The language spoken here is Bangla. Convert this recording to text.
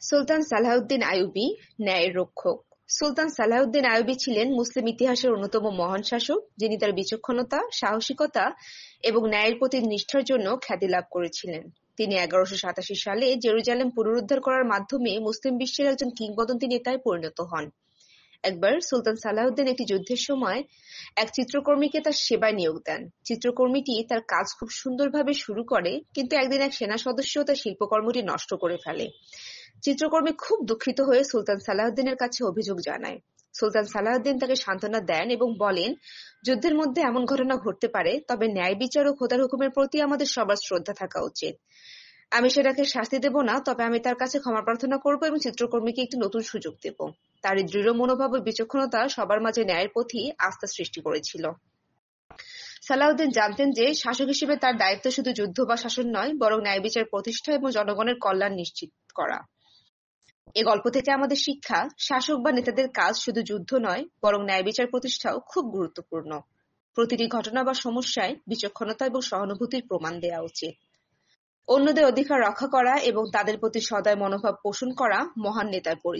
সুলতান সালাহউদ্দিন আইয়ুবী ন্যায়ের রক্ষক। সুলতান সালাহউদ্দিন আইয়ুবী ছিলেন মুসলিম ইতিহাসের অন্যতম মহান শাসক, যিনি তার বিচক্ষণতা, সাহসিকতা এবং ন্যায়ের প্রতি নিষ্ঠার জন্য খ্যাতি লাভ করেছিলেন। তিনি ১১৮৭ সালে জেরুজালেম পুনরুদ্ধার করার মাধ্যমে মুসলিম বিশ্বের একজন কিংবদন্তি নেতায় পরিণত হন। একবার সুলতান সালাহউদ্দিন একটি যুদ্ধের সময় এক চিত্রকর্মীকে তার সেবায় নিয়োগ দেন। চিত্রকর্মীটি তার কাজ খুব সুন্দরভাবে শুরু করে, কিন্তু একদিন এক সেনা সদস্য তার শিল্পকর্মটি নষ্ট করে ফেলে। চিত্রকর্মী খুব দুঃখিত হয়ে সুলতান সালাহউদ্দিনের কাছে অভিযোগ জানায়। সুলতান সালাহউদ্দিন তাকে সান্ত্বনা দেন এবং বলেন, যুদ্ধের মধ্যে এমন ঘটনা ঘটতে পারে, তবে ন্যায় বিচার ও খোদার হুকুমের প্রতি আমাদের সবার শ্রদ্ধা থাকা উচিত। আমি সেটাকে শাস্তি দেব না, তবে আমি তার কাছে ক্ষমা প্রার্থনা করব এবং চিত্রকর্মীকে একটি নতুন সুযোগ দেব। তার এই দৃঢ় মনোভাব ও বিচক্ষণতা সবার মাঝে ন্যায়ের প্রতি আস্থা সৃষ্টি করেছিল। সালাহউদ্দিন জানতেন যে শাসক হিসেবে তার দায়িত্ব শুধু যুদ্ধ বা শাসন নয়, বরং ন্যায় বিচার প্রতিষ্ঠা এবং জনগণের কল্যাণ নিশ্চিত করা। এ গল্প থেকে আমাদের শিক্ষা, শাসক বা নেতাদের কাজ শুধু যুদ্ধ নয়, বরং ন্যায় বিচার প্রতিষ্ঠাও খুব গুরুত্বপূর্ণ। প্রতিটি ঘটনা বা সমস্যায় বিচক্ষণতা এবং সহানুভূতির প্রমাণ দেওয়া উচিত। অন্যদের অধিকার রক্ষা করা এবং তাদের প্রতি সদয় মনোভাব পোষণ করা মহান নেতার পরিচয়।